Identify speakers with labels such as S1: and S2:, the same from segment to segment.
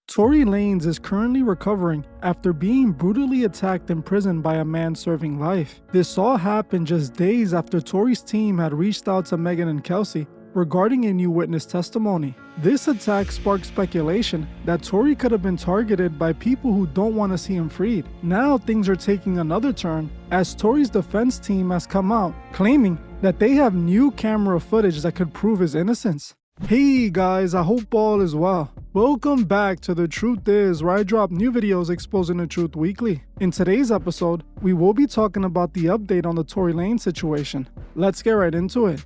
S1: Tory Lanez is currently recovering after being brutally attacked in prison by a man serving life. This all happened just days after Tory's team had reached out to Megan and Kelsey regarding a new witness testimony. This attack sparked speculation that Tory could have been targeted by people who don't want to see him freed. Now things are taking another turn as Tory's defense team has come out claiming that they have new camera footage that could prove his innocence. Hey guys, I hope all is well. Welcome back to The Truth Is, where I drop new videos exposing the truth weekly. In today's episode, we will be talking about the update on the Tory Lanez situation. Let's get right into it.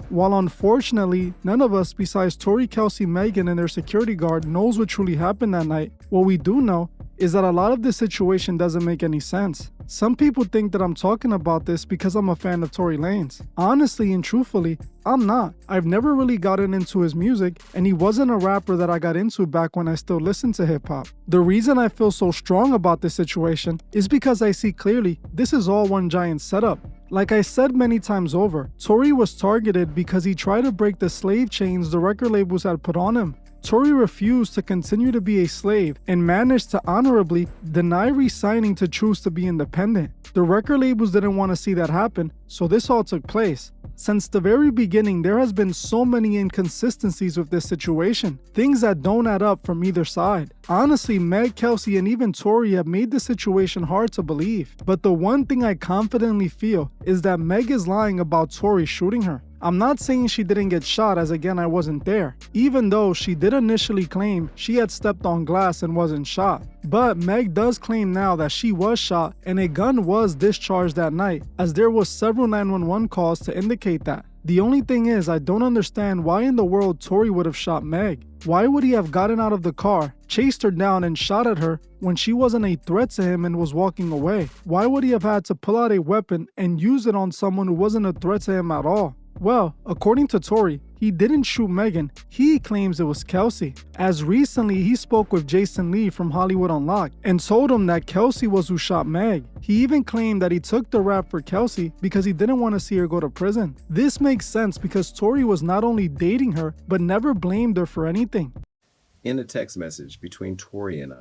S1: While unfortunately, none of us besides Tory, Kelsey, Megan, and their security guard knows what truly happened that night, what we do know is that a lot of this situation doesn't make any sense. Some people think that I'm talking about this because I'm a fan of Tory Lanez. Honestly and truthfully, I'm not. I've never really gotten into his music, and he wasn't a rapper that I got into back when I still listened to hip-hop. The reason I feel so strong about this situation is because I see clearly this is all one giant setup. Like I said many times over, Tory was targeted because he tried to break the slave chains the record labels had put on him. Tory refused to continue to be a slave and managed to honorably deny re-signing to choose to be independent. The record labels didn't want to see that happen, so this all took place. Since the very beginning, there has been so many inconsistencies with this situation, things that don't add up from either side. Honestly, Meg, Kelsey, and even Tory have made the situation hard to believe. But the one thing I confidently feel is that Meg is lying about Tory shooting her. I'm not saying she didn't get shot, as again I wasn't there, even though she did initially claim she had stepped on glass and wasn't shot. But Meg does claim now that she was shot and a gun was discharged that night, as there was several 911 calls to indicate that. The only thing is, I don't understand why in the world Tory would have shot Meg. Why would he have gotten out of the car, chased her down, and shot at her when she wasn't a threat to him and was walking away? Why would he have had to pull out a weapon and use it on someone who wasn't a threat to him at all? Well, according to Tory, he didn't shoot Megan. He claims it was Kelsey. As recently, he spoke with Jason Lee from Hollywood Unlocked and told him that Kelsey was who shot Meg. He even claimed that he took the rap for Kelsey because he didn't want to see her go to prison. This makes sense because Tory was not only dating her, but never blamed her for anything.
S2: In a text message between Tory and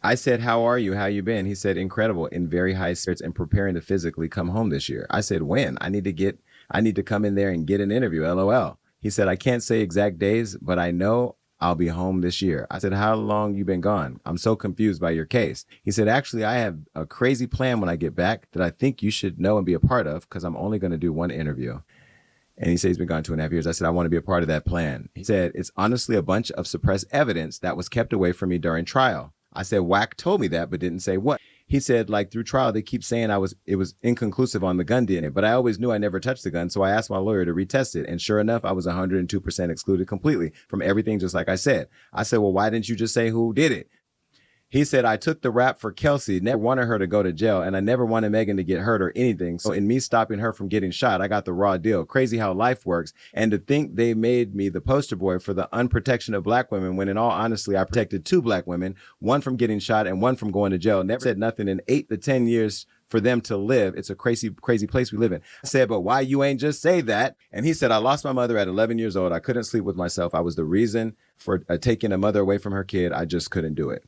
S2: I said, "How are you? How you been?" He said, "Incredible, in very high spirits and preparing to physically come home this year." I said, "When? I need to come in there and get an interview, LOL. He said, "I can't say exact days, but I know I'll be home this year." I said, "How long you been gone? I'm so confused by your case." He said, "Actually, I have a crazy plan when I get back that I think you should know and be a part of because I'm only going to do one interview." And he said he's been gone 2.5 years. I said, "I want to be a part of that plan." He said, "It's honestly a bunch of suppressed evidence that was kept away from me during trial." I said, "Wack told me that, but didn't say what." He said, "Like through trial, they keep saying it was inconclusive on the gun DNA, but I always knew I never touched the gun. So I asked my lawyer to retest it. And sure enough, I was 102% excluded completely from everything, just like I said." I said, "Well, why didn't you just say who did it?" He said, "I took the rap for Kelsey, never wanted her to go to jail, and I never wanted Megan to get hurt or anything. So in me stopping her from getting shot, I got the raw deal. Crazy how life works. And to think they made me the poster boy for the unprotection of black women, when in all honesty, I protected 2 black women, one from getting shot and one from going to jail. Never said nothing in 8 to 10 years for them to live. It's a crazy, crazy place we live in." I said, "But why you ain't just say that?" And he said, "I lost my mother at 11 years old. I couldn't sleep with myself. I was the reason for taking a mother away from her kid. I just couldn't do it."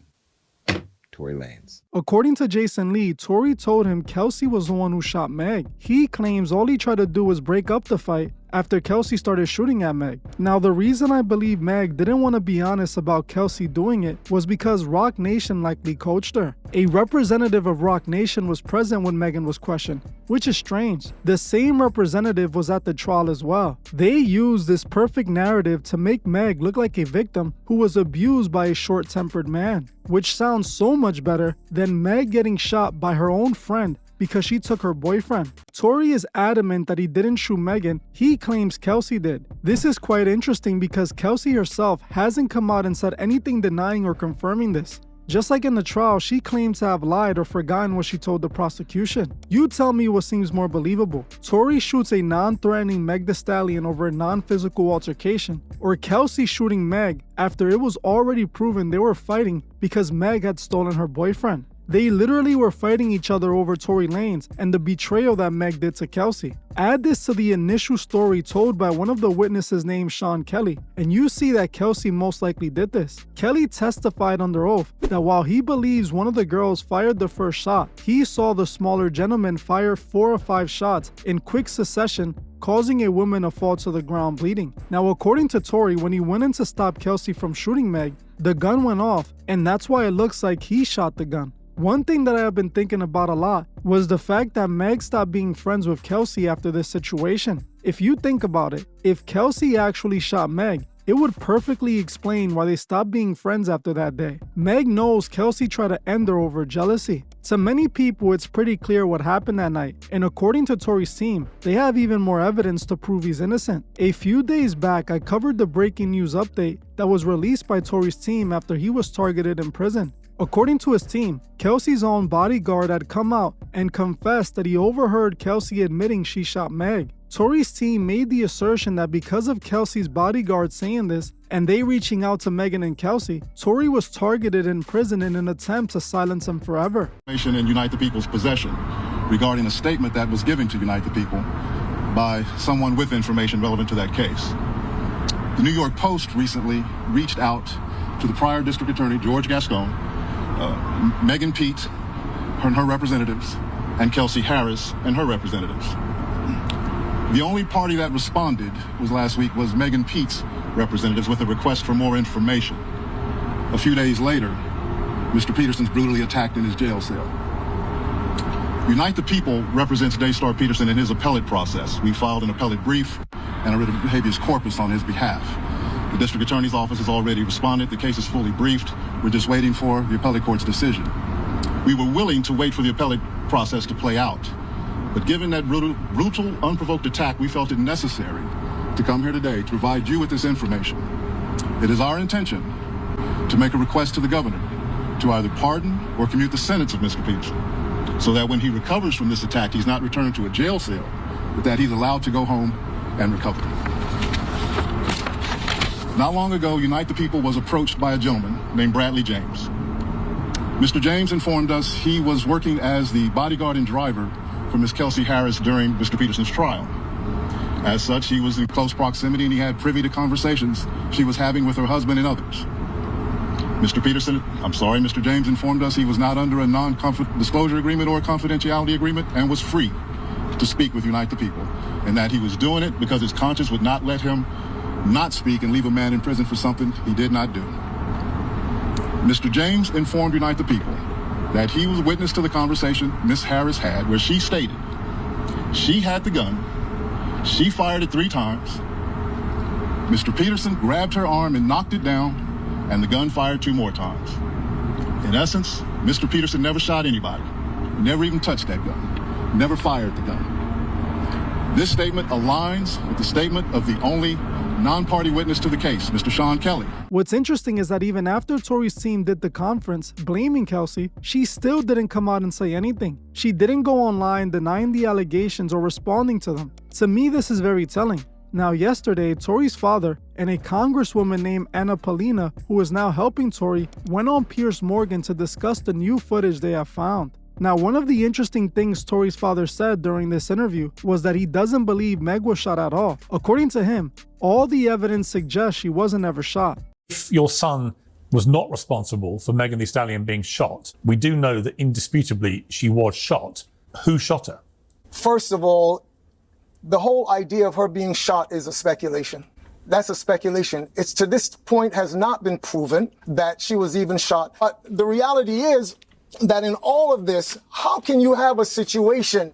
S2: Tory Lanez.
S1: According to Jason Lee, Tory told him Kelsey was the one who shot Meg. He claims all he tried to do was break up the fight after Kelsey started shooting at Meg. Now, the reason I believe Meg didn't want to be honest about Kelsey doing it was because Roc Nation likely coached her. A representative of Roc Nation was present when Megan was questioned, which is strange. The same representative was at the trial as well. They used this perfect narrative to make Meg look like a victim who was abused by a short-tempered man, which sounds so much better than Meg getting shot by her own friend because she took her boyfriend. Tory is adamant that he didn't shoot Megan. He claims Kelsey did. This is quite interesting because Kelsey herself hasn't come out and said anything denying or confirming this. Just like in the trial, she claims to have lied or forgotten what she told the prosecution. You tell me what seems more believable. Tory shoots a non-threatening Meg Thee Stallion over a non-physical altercation, or Kelsey shooting Meg after it was already proven they were fighting because Meg had stolen her boyfriend. They literally were fighting each other over Tory Lanez and the betrayal that Meg did to Kelsey. Add this to the initial story told by one of the witnesses named Sean Kelly, and you see that Kelsey most likely did this. Kelly testified under oath that while he believes one of the girls fired the first shot, he saw the smaller gentleman fire 4 or 5 shots in quick succession, causing a woman to fall to the ground bleeding. Now, according to Tory, when he went in to stop Kelsey from shooting Meg, the gun went off, and that's why it looks like he shot the gun. One thing that I have been thinking about a lot was the fact that Meg stopped being friends with Kelsey after this situation. If you think about it, if Kelsey actually shot Meg, it would perfectly explain why they stopped being friends after that day. Meg knows Kelsey tried to end her over jealousy. To many people, it's pretty clear what happened that night, and according to Tory's team, they have even more evidence to prove he's innocent. A few days back, I covered the breaking news update that was released by Tory's team after he was targeted in prison. According to his team, Kelsey's own Bodyguard had come out and confessed that he overheard Kelsey admitting she shot Meg. Tory's team made the assertion that because of Kelsey's Bodyguard saying this and they reaching out to Megan and Kelsey, Tory was targeted in prison in an attempt to silence him forever.
S3: In Unite the People's possession regarding a statement that was given to Unite the People by someone with information relevant to that case. The New York Post recently reached out to the prior district attorney, George Gascon, Megan Pete and her representatives, and Kelsey Harris and her representatives. The only party that responded last week was Megan Pete's representatives with a request for more information. A few days later, Mr. Peterson's brutally attacked in his jail cell. Unite the People represents Daystar Peterson in his appellate process. We filed an appellate brief and a writ of habeas corpus on his behalf. The district attorney's office has already responded. The case is fully briefed. We're just waiting for the appellate court's decision. We were willing to wait for the appellate process to play out. But given that brutal, unprovoked attack, we felt it necessary to come here today to provide you with this information. It is our intention to make a request to the governor to either pardon or commute the sentence of Mr. Peterson, so that when he recovers from this attack, he's not returned to a jail cell, but that he's allowed to go home and recover. Not long ago, Unite the People was approached by a gentleman named Bradley James. Mr. James informed us he was working as the bodyguard and driver for Ms. Kelsey Harris during Mr. Peterson's trial. As such, he was in close proximity and he had privy to conversations she was having with her husband and others. Mr. James informed us he was not under a non-disclosure agreement or a confidentiality agreement and was free to speak with Unite the People, and that he was doing it because his conscience would not let him not speak and leave a man in prison for something he did not do. Mr. James informed Unite the People that he was witness to the conversation Ms. Harris had where she stated she had the gun, she fired it 3 times, Mr. Peterson grabbed her arm and knocked it down, and the gun fired 2 more times. In essence, Mr. Peterson never shot anybody, never even touched that gun, never fired the gun. This statement aligns with the statement of the only non-party witness to the case, Mr. Sean Kelly.
S1: What's interesting is that even after Tory's team did the conference blaming Kelsey, she still didn't come out and say anything. She didn't go online denying the allegations or responding to them. To me, this is very telling. Now, yesterday, Tory's father and a congresswoman named Anna Paulina, who is now helping Tory, went on Piers Morgan to discuss the new footage they have found. Now, one of the interesting things Tory's father said during this interview was that he doesn't believe Meg was shot at all. According to him, all the evidence suggests she wasn't ever shot.
S4: If your son was not responsible for Megan Thee Stallion being shot, we do know that indisputably she was shot. Who shot her?
S5: First of all, the whole idea of her being shot is a speculation. That's a speculation. It's to this point has not been proven that she was even shot. But the reality is that in all of this, how can you have a situation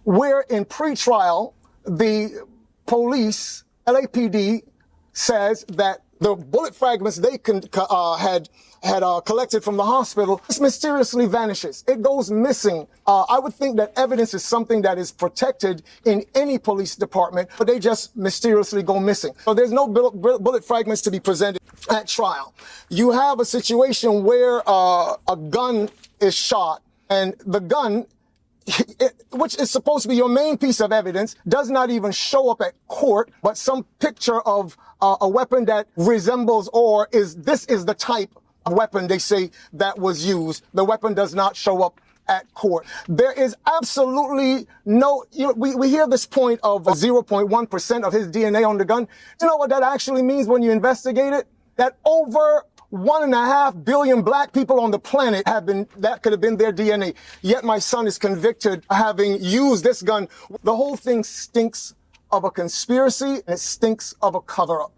S5: where in pre-trial, the police, LAPD, says that the bullet fragments they had collected from the hospital just mysteriously vanishes. It goes missing. I would think that evidence is something that is protected in any police department, but they just mysteriously go missing. So there's no bullet fragments to be presented at trial. You have a situation where a gun is shot, and the gun, which is supposed to be your main piece of evidence, does not even show up at court, but some picture of a weapon that resembles or is the type weapon they say that was used. The weapon does not show up at court. There is absolutely no, we hear this point of 0.1% of his DNA on the gun. You know what that actually means when you investigate it? That over 1.5 billion black people on the planet that could have been their DNA. Yet my son is convicted of having used this gun. The whole thing stinks of a conspiracy, and it stinks of a cover-up.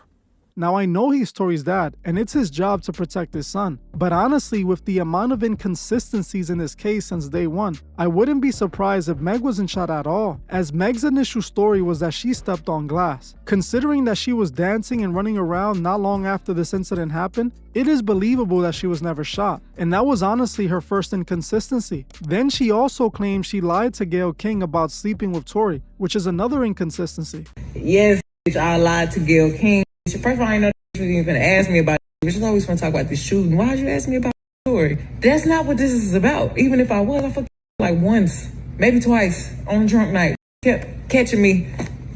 S1: Now, I know he's Tory's dad, and it's his job to protect his son. But honestly, with the amount of inconsistencies in this case since day one, I wouldn't be surprised if Meg wasn't shot at all, as Meg's initial story was that she stepped on glass. Considering that she was dancing and running around not long after this incident happened, it is believable that she was never shot. And that was honestly her first inconsistency. Then she also claimed she lied to Gayle King about sleeping with Tory, which is another inconsistency.
S6: Yes, I lied to Gayle King. First of all, I didn't know you were even going to ask me about it. Bitch, I always want to talk about this shooting. Why'd you ask me about the story? That's not what this is about. Even if I was, I fucked like once, maybe twice on a drunk night. Kept catching me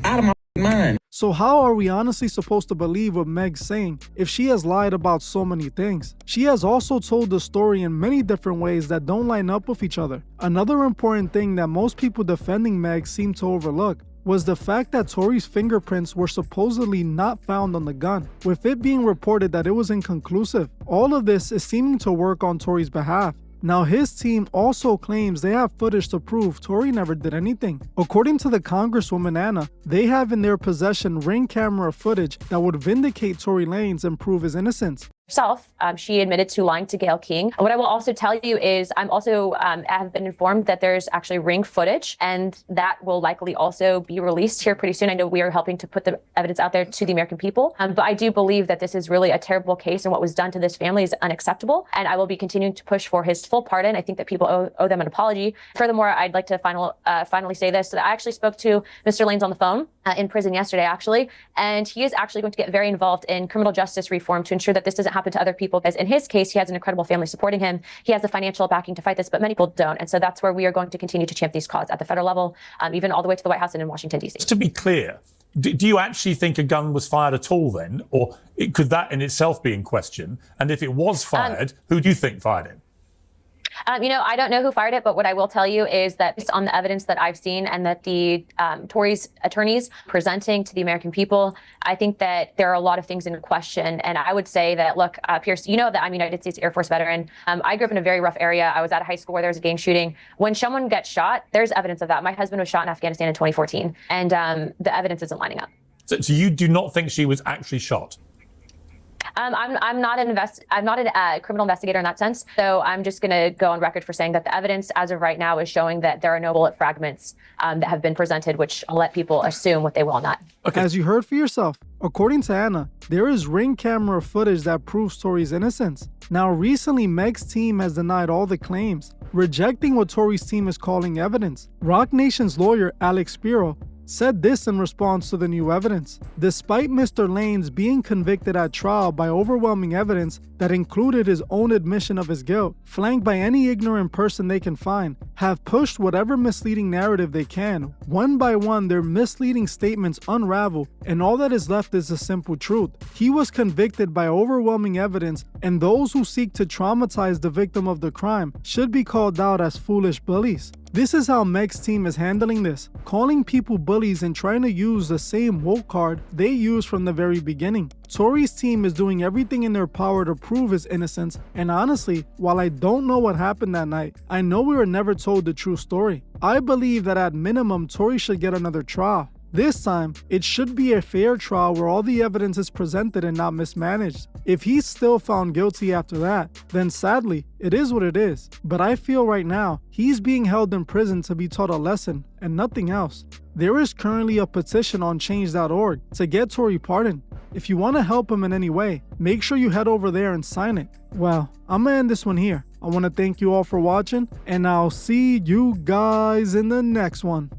S6: out of my mind.
S1: So how are we honestly supposed to believe what Meg's saying if she has lied about so many things? She has also told the story in many different ways that don't line up with each other. Another important thing that most people defending Meg seem to overlook was the fact that Tory's fingerprints were supposedly not found on the gun, with it being reported that it was inconclusive. All of this is seeming to work on Tory's behalf. Now, his team also claims they have footage to prove Tory never did anything. According to the Congresswoman Anna, they have in their possession ring camera footage that would vindicate Tory Lanez and prove his innocence.
S7: Herself, she admitted to lying to Gayle King. What I will also tell you is I'm also have been informed that there's actually ring footage, and that will likely also be released here pretty soon. I know we are helping to put the evidence out there to the American people, but I do believe that this is really a terrible case, and what was done to this family is unacceptable, and I will be continuing to push for his full pardon. I think that people owe them an apology. Furthermore, I'd like to finally say this. So I actually spoke to Mr. Lanez on the phone in prison yesterday, actually, and he is actually going to get very involved in criminal justice reform to ensure that this doesn't happen to other people, because in his case, he has an incredible family supporting him. He has the financial backing to fight this, but many people don't. And so that's where we are going to continue to champ these causes at the federal level, even all the way to the White House and in Washington, D.C.
S4: Just to be clear, do you actually think a gun was fired at all then? Or could that in itself be in question? And if it was fired, who do you think fired it?
S7: I don't know who fired it, but what I will tell you is that based on the evidence that I've seen and that the Tory's attorneys presenting to the American people, I think that there are a lot of things in question. And I would say that, look, Pierce, you know that I'm a United States Air Force veteran. I grew up in a very rough area. I was at a high school where there was a gang shooting. When someone gets shot, there's evidence of that. My husband was shot in Afghanistan in 2014, and the evidence isn't lining up.
S4: So you do not think she was actually shot?
S7: I'm not a criminal investigator in that sense, so I'm just going to go on record for saying that the evidence as of right now is showing that there are no bullet fragments that have been presented, which I'll let people assume what they will not.
S1: Okay. As you heard for yourself, according to Anna, there is ring camera footage that proves Tory's innocence. Now, recently, Meg's team has denied all the claims, rejecting what Tory's team is calling evidence. Rock Nation's lawyer, Alex Spiro, said this in response to the new evidence. Despite Mr. Lanez being convicted at trial by overwhelming evidence that included his own admission of his guilt, flanked by any ignorant person they can find, have pushed whatever misleading narrative they can. One by one, their misleading statements unravel, and all that is left is the simple truth. He was convicted by overwhelming evidence, and those who seek to traumatize the victim of the crime should be called out as foolish bullies. This is how Meg's team is handling this, calling people bullies and trying to use the same woke card they used from the very beginning. Tory's team is doing everything in their power to prove his innocence, and honestly, while I don't know what happened that night, I know we were never told the true story. I believe that at minimum, Tory should get another trial. This time, it should be a fair trial where all the evidence is presented and not mismanaged. If he's still found guilty after that, then sadly, it is what it is. But I feel right now, he's being held in prison to be taught a lesson and nothing else. There is currently a petition on change.org to get Tory pardoned. If you want to help him in any way, make sure you head over there and sign it. Well, I'm gonna end this one here. I want to thank you all for watching, and I'll see you guys in the next one.